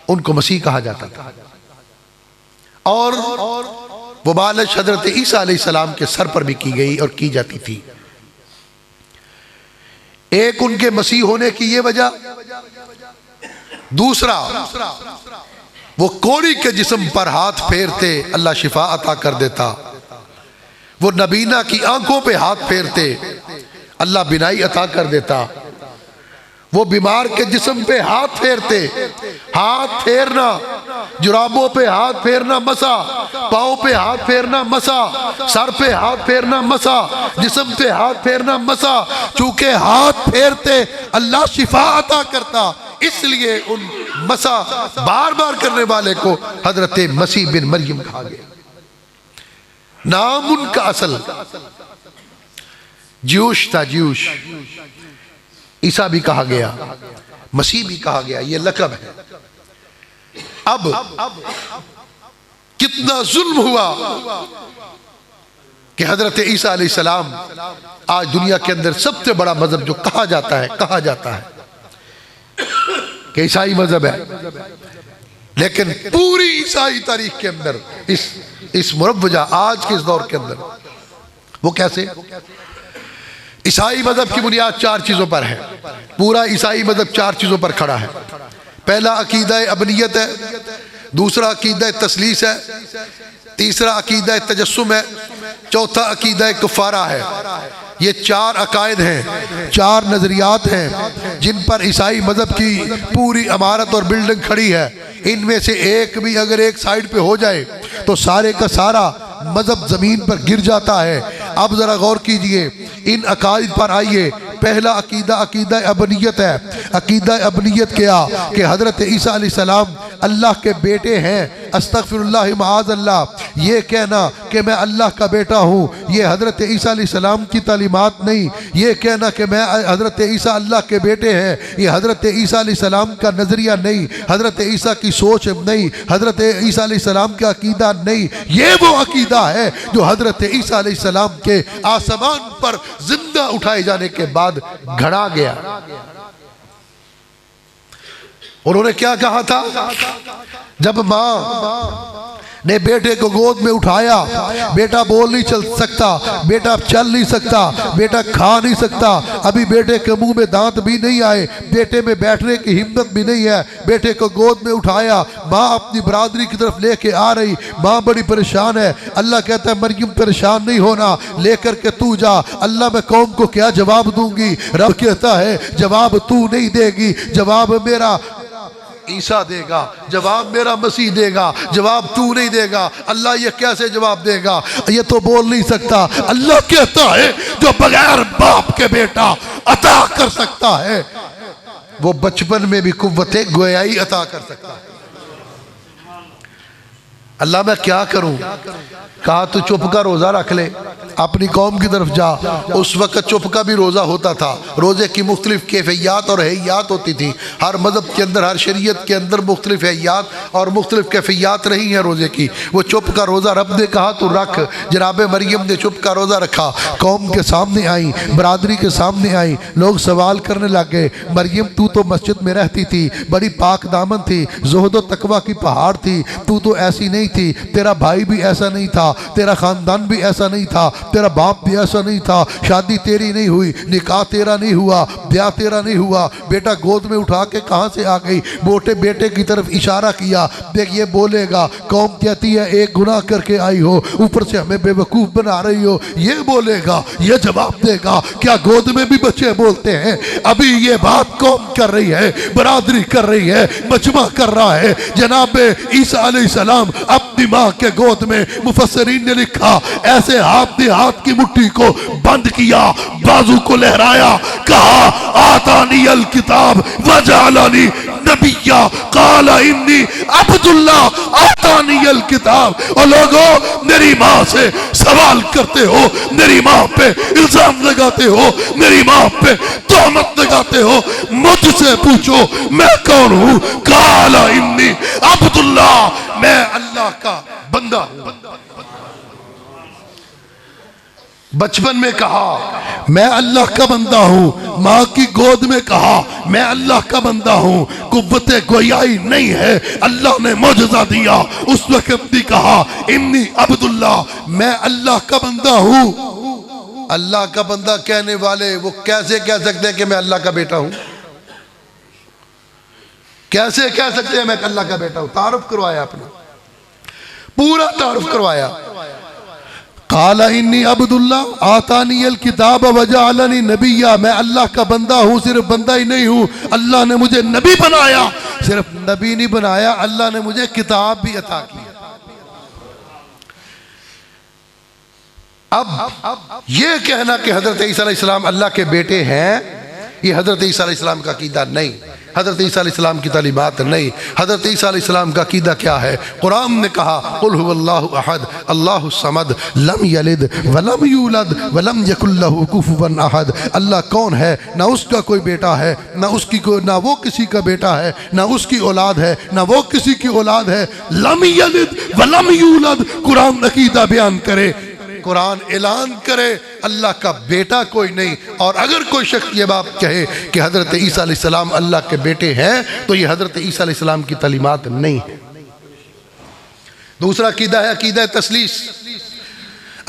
उनको मसीह कहा जाता था। और वो मालिश हजरत ईसा अलैहिस्सलाम के सर पर भी की गई और की जाती थी। एक उनके मसीह होने की ये वजह, दूसरा वो कोड़ी के जिस्म पर हाथ फेरते अल्लाह शिफा अता कर देता। वो नबीना की आंखों पे हाथ फेरते अल्लाह बिनाई अता कर देता। वो बीमार के जिस्म पे हाथ फेरते, हाथ फेरना, जुराबों पे हाथ फेरना मसा, पाँव पे हाथ फेरना मसा, सर पे हाथ फेरना मसा, जिस्म पे हाथ फेरना मसा। चूंकि हाथ फेरते अल्लाह शिफा अता करता, इसलिए उन मसा बार बार करने वाले को हजरत मसीह बिन मरियम कहा गया। नाम उनका असल ज्यूश था, ज्यूश। ईसा भी कहा गया, मसीह भी कहा गया, ये लक़ब है। अब कितना जुल्म हुआ कि हजरत ईसा अलैहिस्सलाम आज दुनिया के अंदर सबसे बड़ा मजहब जो कहा जाता है कि ईसाई मजहब है, लेकिन पूरी ईसाई तारीख के अंदर इस मुरव्वजा आज के इस दौर के अंदर वो कैसे? ईसाई मजहब की बुनियाद 4 चीजों पर है। पूरा ईसाई मजहब 4 चीजों पर खड़ा है। पहला अकीदा अबनियत है, दूसरा अकीदा तसलीस है, तीसरा अकीदा तजस्सुम है, चौथा अकीदा कुफारा है। ये 4 अकायद हैं, 4 नजरियात हैं जिन पर ईसाई मजहब की पूरी इमारत और बिल्डिंग खड़ी है। इनमें से एक भी अगर एक साइड पे हो जाए तो सारे का सारा मजहब जमीन पर गिर जाता है। अब जरा गौर कीजिए, इन अकायद पर आइए। पहला अकीदा अबनियत है। अकीदा अबनियत क्या कि हजरत ईसा अलैहिस्सलाम अल्लाह के बेटे हैं। अस्तगफिरुल्लाह माअज़ल्लाह, ये कहना कि मैं अल्लाह का बेटा हूँ, ये हजरत ईसा अलैहिस्सलाम की तालीमात नहीं। ये कहना कि मैं हजरत ईसा अल्लाह के बेटे हैं, ये हजरत ईसा अलैहिस्सलाम का नजरिया नहीं, हजरत ईसा की सोच नहीं, हजरत ईसा अलैहिस्सलाम का अकीदा नहीं। ये वो अकीदा है जो हजरत ईसा अलैहिस्सलाम के आसमान पर जिंदा उठाए जाने के बाद घड़ा गया। उन्होंने क्या कहा था? जब मां ने बेटे को गोद में उठाया, बेटा बोल नहीं चल सकता, बेटा चल नहीं सकता, बेटा खा नहीं सकता, अभी बेटे के मुंह में दांत भी नहीं आए, बेटे में बैठने की हिम्मत भी नहीं है। बेटे को गोद में उठाया, माँ अपनी बरादरी की तरफ लेके आ रही, माँ बड़ी परेशान है। अल्लाह कहता है मरियम परेशान नहीं होना, लेकर के तू जा। अल्लाह मैं कौम को क्या जवाब दूंगी? रब कहता है जवाब तू नहीं देगी, जवाब मेरा ईसा देगा, जवाब मेरा मसीह देगा, जवाब तू नहीं देगा। अल्लाह ये कैसे जवाब देगा? ये तो बोल नहीं सकता। अल्लाह कहता है जो बगैर बाप के बेटा अता कर सकता है, वो बचपन में भी कुव्वते गोयाई अता कर सकता है। अल्लाह मैं क्या करूं? कहा तू चुप का रोजा रख ले, अपनी कौम की तरफ जा। उस वक्त चुप का भी रोजा होता था। रोजे की मुख्तलिफ कैफियत और हैयात होती थी। हर मजहब के अंदर, हर शरीयत के अंदर मुख्तलिफ हैयात और मुख्तलिफ कैफियत रही है रोजे की। वो चुप का रोजा रब ने कहा तू रख। जनाब मरियम ने चुप का रोजा रखा, कौम के सामने आई, बरादरी के सामने आई, लोग सवाल करने लग गए, मरियम तू तो मस्जिद में रहती थी, बड़ी पाक दामन थी, ज़ुहद व तकवा की पहाड़ थी, तू तो ऐसी नहीं थी, तेरा भाई भी ऐसा नहीं था, तेरा खानदान भी ऐसा नहीं था, तेरा बाप भी ऐसा नहीं था, शादी तेरी नहीं हुई, निकाह तेरा नहीं हुआ, ब्याह तेरा नहीं हुआ, बेटा गोद में उठा के कहाँ से आ गई। मोटे बेटे की तरफ इशारा किया, देख ये बोलेगा कौम कहती है एक गुनाह करके आई हो, ऊपर से हमें बेवकूफ़ बना रही हो, ये बोलेगा, ये जवाब देगा। क्या गोद में भी बच्चे बोलते हैं? अभी ये बात कौम कर रही है, बरादरी कर रही है, मजमा कर रहा है। जनाब ईसा अलैहिस्सलाम अपनी माँ के गोद में, मुफस्सिरीन ने लिखा, ऐसे हाथ की मुट्ठी को बंद किया, बाजू को लहराया, कहा आतानी अल किताब वजअलनी नबिय्या काला इन्नी अब्दुल्ला आतानी अल किताब। और लोगों, मेरी माँ से सवाल करते हो, मेरी माँ पे इल्जाम लगाते हो, मेरी माँ पे तोहमत लगाते हो, मुझसे पूछो मैं कौन हूँ। काला इन्नी अब्दुल्ला, मैं अल्लाह का बंदा हूँ। बचपन में कहा मैं अल्लाह का बंदा हूँ, माँ की गोद में कहा मैं अल्लाह का बंदा हूँ। कुव्वते गोयाई नहीं है, अल्लाह ने मौजज़ा दिया। उस वक्त भी कहा इन्नी अब्दुल्ला, मैं अल्लाह का बंदा हूँ। अल्लाह का बंदा कहने वाले वो कैसे कह सकते हैं कि मैं अल्लाह का बेटा हूँ? कैसे कह सकते हैं मैं अल्लाह का बेटा हूँ? तारुफ करवाया आपने, पूरा तारुफ करवाया। काला इन्नी अब्दुल्ला आतानी अल किताब वजअलनी नबिय्या, मैं अल्लाह का बंदा हूँ। सिर्फ बंदा ही नहीं हूँ, अल्लाह ने मुझे नबी बनाया। सिर्फ नबी नहीं बनाया, अल्लाह ने मुझे किताब भी अता की। अब ये कहना कि हजरत ईसा अलैहिस्सलाम अल्लाह के बेटे हैं, ये हजरत ईसा अलैहिस्सलाम का अकीदा नहीं, हजरत ईसा अलैहिस्सलाम की तालीमात नहीं। हजरत ईसा अलैहिस्सलाम का अकीदा क्या है? कुरान ने कहा कुल हुवल्लाहु अहद अल्लाहु समद लम यलिद वलम यूलद वलम यकुल लहू कुफुवन अहद। अल्लाह कौन है? ना उसका कोई बेटा है, ना उसकी कोई, ना वो किसी का बेटा है, ना उसकी औलाद है, ना वो किसी की औलाद है। लम यलिद वलम यूलद, कुरान अकीदा बयान करे, कुरान ऐलान करे अल्लाह का बेटा कोई नहीं। और अगर कोई शख्स ये बात कहे कि हजरत ईसा अलैहिस्सलाम अल्लाह के बेटे हैं, तो ये हजरत ईसा अलैहिस्सलाम की तालीमात नहीं है। दूसरा अकीदा है अकीदा तसलीस।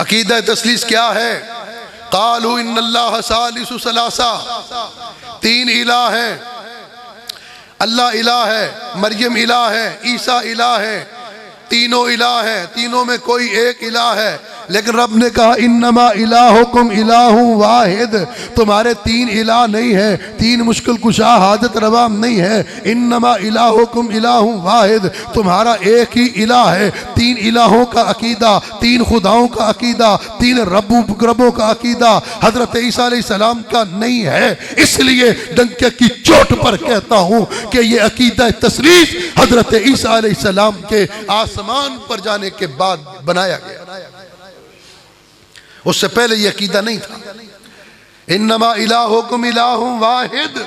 अकीदा तसलीस क्या है? कालू इन्नल्लाह सालिसु सलासा, तीन इलाह है, अल्लाह इलाह है, मरियम इलाह है, ईसा इलाह है, तीनों इलाह है, तीनों में कोई एक इलाह है। लेकिन रब ने कहा इन्नमा इलाहुकुम इलाहुं वाहिद, तुम्हारे तीन इलाह नहीं है, तीन मुश्किल कुशा हाजत रवा नहीं है। इन्नमा इलाहुकुम इलाहुं वाहिद, तुम्हारा एक ही इलाह है। तीन इलाहों का अकीदा, तीन खुदाओं का अकीदा, तीन रबों का अकीदा हजरत ईसा अलैहिस्सलाम का नहीं है। इसलिए डंके की चोट पर कहता हूँ कि ये अकीदा तसलीस हजरत ईसा अलैहिस्सलाम के आसमान पर जाने के बाद बनाया गया, उससे पहले यह अकीदा नहीं था। इन्नमा इलाहुकुम इलाहुं वाहिद,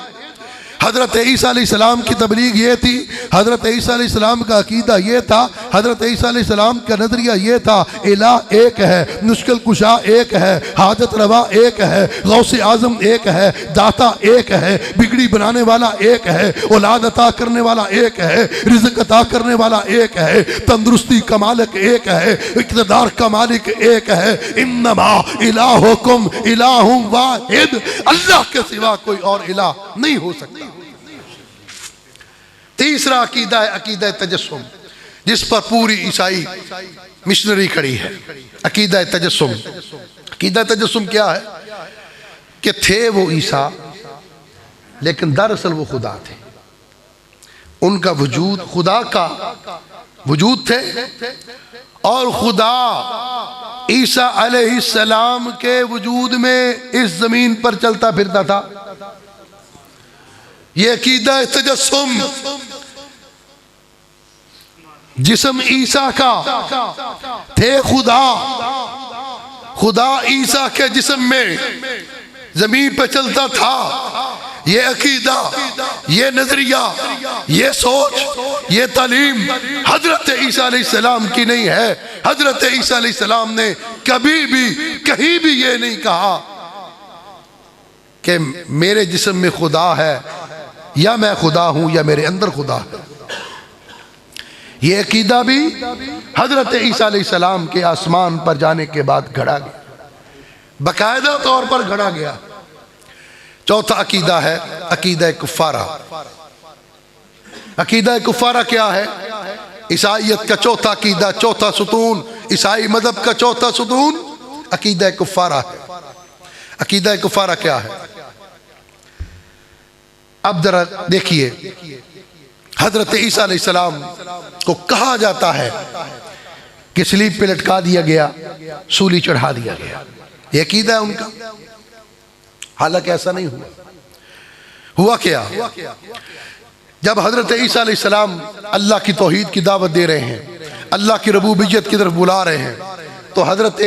हजरत ईसा अलैहिस्सलाम की तबलीग ये थी, हजरत ईसा अलैहिस्सलाम का अकीदा ये था, हजरत ईसा अलैहिस्सलाम का नजरिया ये था, इलाह एक है, मुश्किल कुशा एक है, हाजत रवा एक है, गौसे आजम एक है, दाता एक है, बिगड़ी बनाने वाला एक है, औलाद अता करने वाला एक है, रिज़्क़ अता करने वाला एक है, तंदुरुस्ती का मालिक एक है, इक़्तिदार का मालिक एक है। इन्नमा इलाहुकुम इलाहुं वाहिद, अल्लाह के सिवा कोई और इलाह नहीं हो सकता। तीसरा अकीदा है अकीदा तजस्सुम, जिस पर पूरी ईसाई मिशनरी खड़ी है। अकीदा तजस्सुम, अकीदा तजस्सुम क्या है? कि थे वो ईसा, लेकिन दरअसल वो खुदा थे, उनका वजूद खुदा का वजूद थे, और खुदा ईसा अलैहिस्सलाम के वजूद में इस जमीन पर चलता फिरता था। ये अकीदा तजस्सुम, जिस्म ईसा का, थे खुदा, खुदा ईसा के जिस्म में जमीन पर चलता था। ये अकीदा, ये नजरिया, ये सोच, ये तालीम हजरत ईसा अलैहिस्सलाम की नहीं है। हजरत ईसा अलैहिस्सलाम ने कभी भी कहीं भी ये नहीं कहा कि मेरे जिस्म में खुदा है, या मैं खुदा हूं, या मेरे अंदर खुदा है। ये अकीदा भी हजरत ईसा अलैहिस्सलाम के आसमान पर जाने के बाद घड़ा गया, बाकायदा तौर पर घड़ा गया। चौथा अकीदा है अकीदा कुफारा। अकीदा कुफारा क्या है? ईसाईयत का चौथा अकीदा, चौथा सुतून, ईसाई मजहब का चौथा सुतून अकीदा कुफारा है। अकीदा कुफारा क्या है? अब जरा देखिए, हजरत ईसा अलैहिस्सलाम को कहा जाता है कि स्लीब पे लटका दिया गया, सूली चढ़ा दिया गया, ये अकीदा है उनका। हालांकि ऐसा नहीं हुआ। हुआ क्या? जब हजरत ईसा अलैहिस्सलाम अल्लाह की तौहीद की दावत दे रहे हैं, अल्लाह की रबूबियत की तरफ बुला रहे हैं, तो हजरत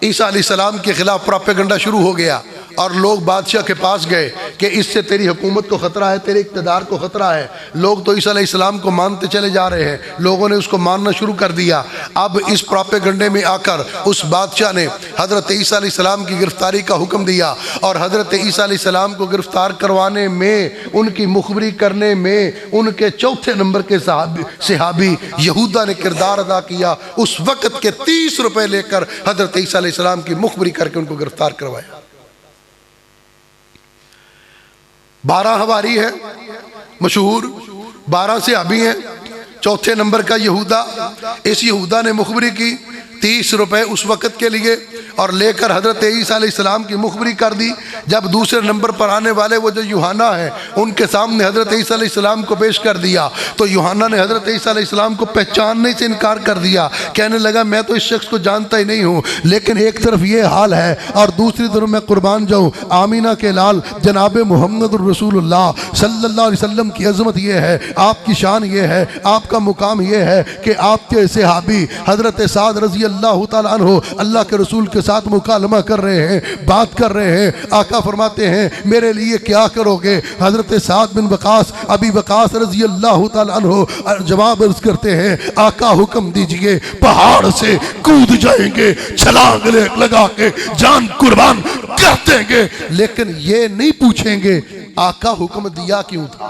ईसा अलैहिस्सलाम के खिलाफ प्रोपेगेंडा शुरू हो गया और लोग बादशाह के पास गए कि इससे तेरी हुकूमत को ख़तरा है, तेरे इक़्तिदार को ख़तरा है। लोग तो ईसा अलैहिस्सलाम को मानते चले जा रहे हैं, लोगों ने उसको मानना शुरू कर दिया। अब इस प्रोपेगेंडे में आकर उस बादशाह ने हज़रत ईसा अलैहिस्सलाम की गिरफ्तारी का हुक्म दिया और हज़रत ईसा अलैहिस्सलाम को गिरफ्तार करवाने में, उनकी मुखबरी करने में उनके चौथे नंबर के सहाबी यहूदा ने किरदार अदा किया। उस वक़्त के 30 रुपये लेकर हज़रत ईसा अलैहिस्सलाम की मुखबरी करके उनको गिरफ्तार करवाया। 12 हवारी है मशहूर, 12 सहाबी हैं, चौथे नंबर का यहूदा। इस यहूदा ने मुखबरी की 30 रुपये उस वक़्त के लिए और लेकर हज़रत ईसा अलैहिस्सलाम की मुखबरी कर दी। जब दूसरे नंबर पर आने वाले वो जो यूहन्ना है, उनके सामने हज़रत ईसा अलैहिस्सलाम को पेश कर दिया, तो यूहन्ना ने हज़रत ईसा अलैहिस्सलाम को पहचानने से इनकार कर दिया। कहने लगा मैं तो इस शख्स को जानता ही नहीं हूँ। लेकिन एक तरफ ये हाल है और दूसरी तरफ मैं कुर्बान जाऊँ, आमीना के लाल जनाब मोहम्मद रसूलुल्लाह सल्लल्लाहु अलैहि वसल्लम की अज़मत ये है, आपकी शान ये है, आपका मुकाम ये है कि आपके सहाबी हज़रत साद रज़ी अल्लाह तआला अन्हु अल्लाह के रसूल के साथ मुकालमा कर रहे हैं, बात कर रहे हैं। आका फरमाते हैं मेरे लिए क्या करोगे? हजरत साद बिन वकास अबी वकास रजी अल्लाह तआला अन्हु जवाब अर्ज करते हैं आका हुक्म दीजिए, पहाड़ से कूद जाएंगे, छलांग लगा के जान कुर्बान कर देंगे, लेकिन ये नहीं पूछेंगे आका हुक्म दिया क्यों था।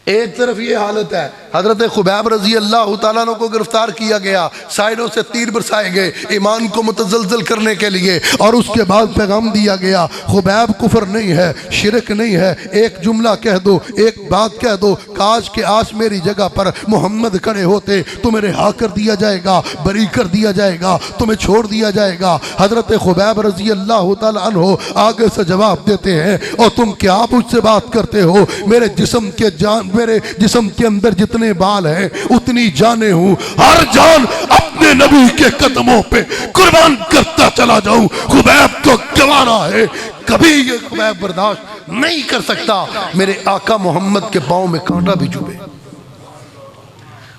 एक तरफ ये हालत है, हजरत खुबैब रजी अल्लाह तआला अन्हु को गिरफ्तार किया गया, साइडों से तीर बरसाए गए ईमान को मुतज़लज़ल करने के लिए, और उसके बाद पैगाम दिया गया खुबैब कुफर नहीं है, शिरक नहीं है, एक जुमला कह दो, एक बात कह दो, काश के आज मेरी जगह पर मोहम्मद खड़े होते, तुम्हें रिहा कर दिया जाएगा, बरी कर दिया जाएगा, तुम्हें छोड़ दिया जाएगा। हजरत खुबैब रजी अल्लाह तआला अन्हु आगे से जवाब देते हैं और तुम क्या मुझसे बात करते हो? मेरे जिस्म के अंदर जितने बाल हैं उतनी जाने हूं, हर जान अपने नबी के कदमों पे कुर्बान करता चला जाऊं। खुबैब तो गवारा है, कभी ये खुबैब बर्दाश्त नहीं कर सकता मेरे आका मोहम्मद के पांव में कांटा भी चुभे।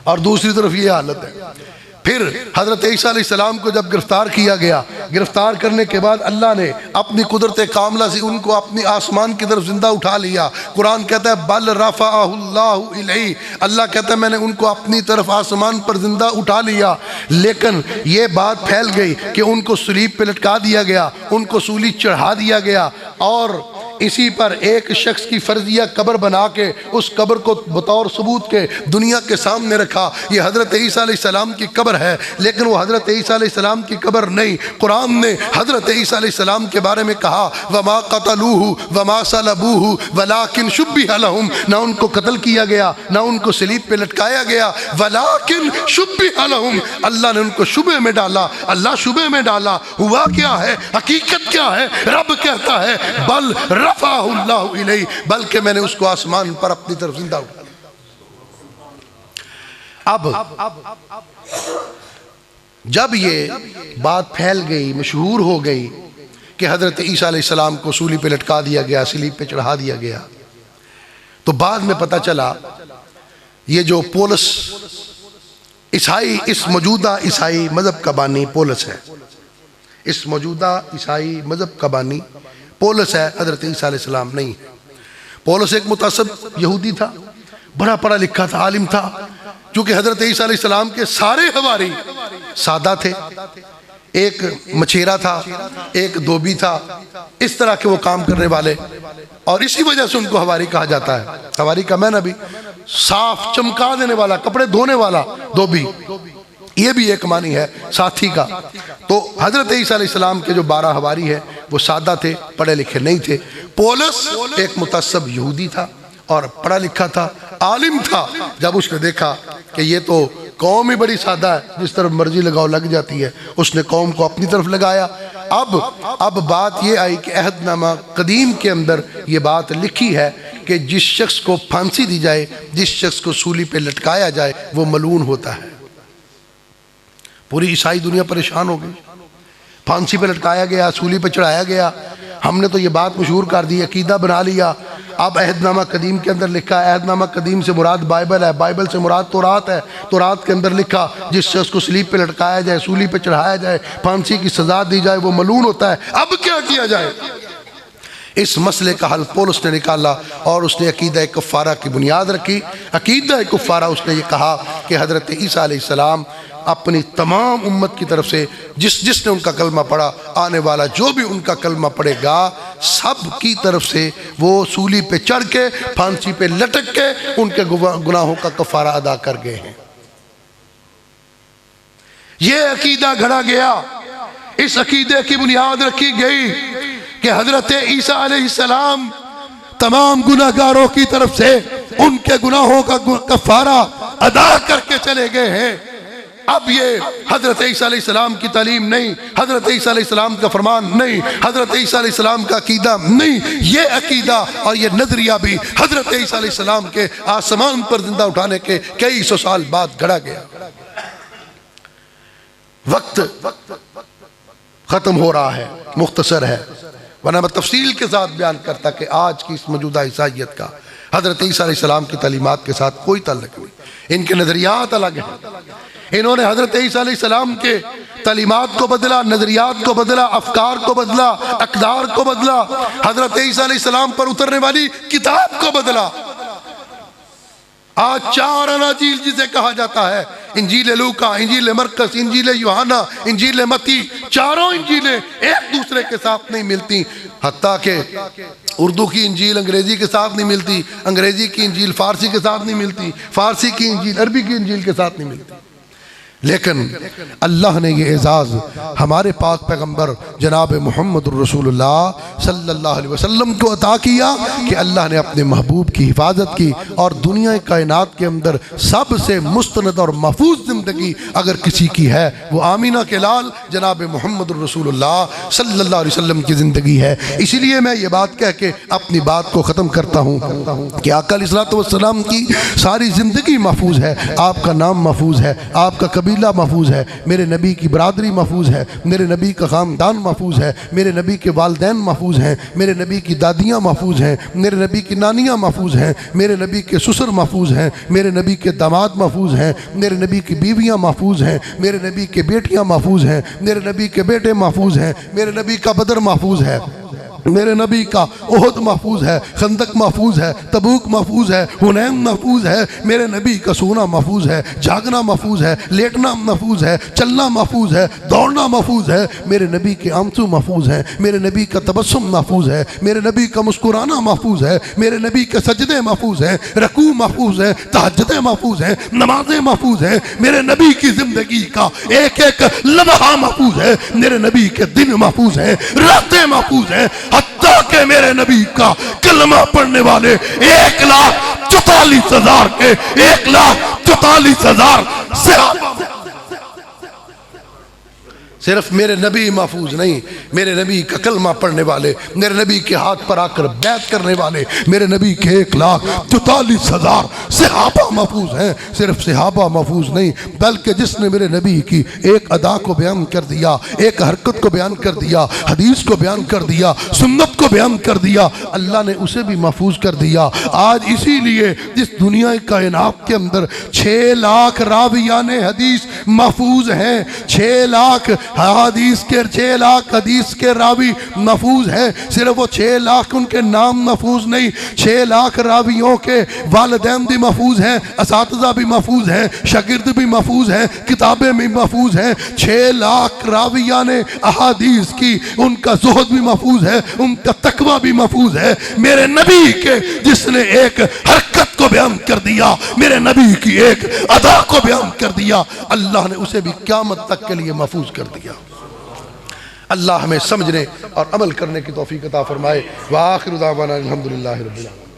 और दूसरी तरफ ये हालत है। फिर हजरत ईसा अलैहिस्सलाम को जब गिरफ्तार किया गया, गिरफ्तार करने के बाद अल्लाह ने अपनी कुदरत कामला से उनको अपनी आसमान की तरफ जिंदा उठा लिया। कुरान कहता है बल रफ़अहुल्लाहु इलैहि, अल्लाह कहता है मैंने उनको अपनी तरफ आसमान पर जिंदा उठा लिया। लेकिन ये बात फैल गई कि उनको सलीब पे लटका दिया गया, उनको सूली चढ़ा दिया गया, और इसी पर एक शख्स की फर्जिया कब्र बना के उस कब्र को बतौर सबूत के दुनिया के सामने रखा। ये हज़रत ईसा अलैहिस्सलाम की कब्र है, लेकिन वो हज़रत ईसा अलैहिस्सलाम की कब्र नहीं। कुरान ने हज़रत ईसा अलैहिस्सलाम के बारे में कहा वमा क़तलूहु वमा सलबूहु वलाकिन शुब्बिह लहुम, ना उनको कत्ल किया गया, ना उनको सलीब पे लटकाया गया, वलाकिन शुब्बिह लहुम, अल्लाह ने उनको शुबे में डाला। अल्लाह शुबे में डाला, हुआ क्या है, हकीकत क्या है? रब कहता है बल रफ़अहुल्लाहु इलैहि, बल्कि मैंने उसको आसमान पर अपनी तरफ जिंदा उठा लिया। अब जब ये बात फैल गई, मशहूर हो गई कि हजरत ईसा अलैहिस्सलाम को सूली पे लटका दिया गया, सलीब पे चढ़ा दिया गया, तो बाद में पता चला ये जो पोलस ईसाई, इस मौजूदा ईसाई मजहब का बानी पोलस है, इस मौजूदा ईसाई मजहब का बानी पोलस है, हजरत ईसा अलैहिस्सलाम नहीं है। पोलस एक मुतासब यहूदी था, बड़ा पढ़ा लिखा था, आलिम था, क्योंकि हजरत ईसा अलैहिस्सलाम के सारे हवारी सादा थे, एक मछेरा था, एक धोबी था, इस तरह के वो काम करने वाले, और इसी वजह से उनको हवारी कहा जाता है। हवारी का मैंने भी साफ चमका देने वाला, कपड़े धोने वाला धोबी, ये भी एक मानी है साथी का। तो हजरत ईसा अलैहिस्सलाम के जो 12 हवारी है वो सादा थे, पढ़े लिखे नहीं थे। पौलुस एक मुतअस्सब यहूदी था और पढ़ा लिखा था, आलिम था। जब उसने देखा कि ये तो कौम ही बड़ी सादा है, जिस तरफ मर्जी लगाओ लग जाती है, उसने कौम को अपनी तरफ लगाया। अब बात ये आई कि अहदनामा कदीम के अंदर ये बात लिखी है कि जिस शख्स को फांसी दी जाए, जिस शख्स को सूली पे लटकाया जाए, वो मलून होता है। पूरी ईसाई दुनिया परेशान हो गई। फांसी पे लटकाया गया, सूली पे चढ़ाया गया। हमने तो ये बात मशहूर कर दी, अकीदा बना लिया। अब अहदनामा कदीम के अंदर लिखा है, अहदनामा कदीम से मुराद बाइबल है, बाइबल से मुराद तौरात है। तौरात के अंदर लिखा जिस शख्स को स्लीप पे लटकाया जाए, सूली पे चढ़ाया जाए, फांसी की सजा दी जाए, वो मलून होता है। अब क्या किया जाए? इस मसले का हल पौलुस ने निकाला और उसने अकीदा कुफ़ारा की बुनियाद रखी। अकीदा कुफ़ारा उसने ये कहा कि हज़रत ईसा अलैहिस्सलाम अपनी तमाम उम्मत की तरफ से जिसने उनका कलमा पढ़ा, आने वाला जो भी उनका कलमा पढ़ेगा, सब की तरफ से वो सूली पे चढ़ के, फांसी पे लटक के उनके गुनाहों का कफ़ारा अदा कर गए हैं। ये अकीदा घड़ा गया। इस अकीदे की बुनियाद रखी गई कि हजरत ईसा अलैहिस्सलाम तमाम गुनाहगारों की तरफ से उनके गुनाहों का कफ़ारा अदा करके चले गए हैं। अब ये हजरत ईसा अलैहिस्सलाम की तालीम नहीं, हजरत ईसा अलैहिस्सलाम का फरमान नहीं, हजरत ईसा अलैहिस्सलाम का अकीदा नहीं। ये अकीदा और ये नजरिया भी हजरत ईसा अलैहिस्सलाम के आसमान पर जिंदा उठाने के कई सौ साल बाद गढ़ा गया। वक्त खत्म हो रहा है, मुख्तसर है, वरना मैं तफसील के साथ बयान करता कि आज की इस मौजूदा ईसाइयत का हजरत ईसा अलैहिस्सलाम की तालीमात के साथ कोई ताल्लुक नहीं। इनके नजरियात अलग हैं। इन्होंने हजरत ईसा अलैहिस्सलाम के तालीमात को बदला, नजरियात को बदला, अफकार को बदला, अक़दार को बदला, हजरत ईसा अलैहिस्सलाम पर उतरने वाली किताब को बदला। आज 4 अनाजील जिसे कहा जाता है, इंजील लूका, इंजील मरकस, इंजील यूहन्ना, इंजील मत्ती, चारों इंजीलें एक दूसरे के साथ नहीं मिलती। हत्ता के उर्दू की इंजील अंग्रेजी के साथ नहीं मिलती, अंग्रेजी की इंजील फारसी के साथ नहीं मिलती, फारसी की इंजील अरबी की इंजील के साथ नहीं मिलती। लेकिन अल्लाह ने ये एजाज़ हमारे पाक पैगंबर जनाब मोहम्मद रसूलुल्लाह सल्लल्लाहु अलैहि वसल्लम को अता किया कि अल्लाह ने अपने महबूब की हिफाजत की। और दुनिया कायनात के अंदर सबसे मुस्तनद और महफूज ज़िंदगी अगर किसी की है, वो आमीना के लाल जनाब मोहम्मद रसूलुल्लाह सल्लल्लाहु अलैहि वसल्लम की ज़िंदगी है। इसीलिए मैं ये बात कह के अपनी बात को ख़त्म करता हूँ कि आका अलैहिस्सलातु वस्सलाम की सारी ज़िंदगी महफूज है। आपका नाम महफूज है, आपका कबीला महफूज है, मेरे नबी की बरादरी महफूज है, मेरे नबी का ख़ानदान महफूज है, मेरे नबी के वालिदैन महफूज हैं, मेरे नबी की दादियाँ महफूज हैं, मेरे नबी की नानियाँ महफूज हैं, मेरे नबी के ससुर महफूज हैं, मेरे नबी के दामाद महफूज हैं, मेरे नबी की बीवियाँ महफूज हैं, मेरे नबी के बेटियाँ महफूज हैं, मेरे नबी के बेटे महफूज हैं, मेरे नबी का बदर महफूज है, मेरे नबी का ओहद महफूज है, खंदक महफूज है, तबूक महफूज है, हुनैन महफूज है, मेरे नबी का सोना महफूज है, जागना महफूज है, लेटना महफूज है, चलना महफूज है, दौड़ना महफूज है, मेरे नबी के आंसू महफूज हैं, मेरे नबी का तबस्सुम महफूज है, मेरे नबी का मुस्कुराना महफूज है, मेरे नबी के सजदे महफूज हैं, रकू महफूज है, तहज्जुदें महफूज हैं, नमाजें महफूज हैं, मेरे नबी की जिंदगी का एक एक लम्हा महफूज है, मेरे नबी के दिन महफूज हैं, रातें महफूज हैं, हत्ता के मेरे नबी का कलमा पढ़ने वाले 1,44,000 के 1,44,000 सहाबा सिर्फ मेरे नबी महफूज नहीं, मेरे नबी का कलमा पढ़ने वाले, मेरे नबी के हाथ पर आकर बैत करने वाले, मेरे नबी के 1,44,000 सहाबा महफूज हैं। सिर्फ सहाबा महफूज नहीं, बल्कि जिसने मेरे नबी की एक अदा को बयान कर दिया, एक हरकत को बयान कर दिया, हदीस को बयान कर दिया, सुन्नत को बयान कर दिया, अल्लाह ने उसे भी महफूज कर दिया। आज इसीलिए जिस दुनिया कायनात के अंदर 6 लाख रावियान हदीस महफूज हैं, 6 लाख हदीस के रावी महफूज हैं, सिर्फ वो 6 लाख उनके नाम महफूज नहीं, 6 लाख रावियों के वालिदैन भी महफूज हैं, असातिज़ा भी महफूज हैं, शागिर्द भी महफूज हैं, किताबें भी महफूज हैं। 6 लाख रावियान अहादीस की उनका ज़ुहद भी महफूज है, उनका तकवा भी महफूज है। मेरे नबी के जिसने एक हरकत को को बयान कर दिया, मेरे नबी की एक अदा को बयान कर दिया, अल्लाह ने उसे भी क़यामत तक के लिए महफूज कर दिया। अल्लाह हमें समझने और अमल करने की तौफीक अता फरमाए। व आखिरु दावाना अल्हम्दुलिल्लाहि रब्बिल आलमीन।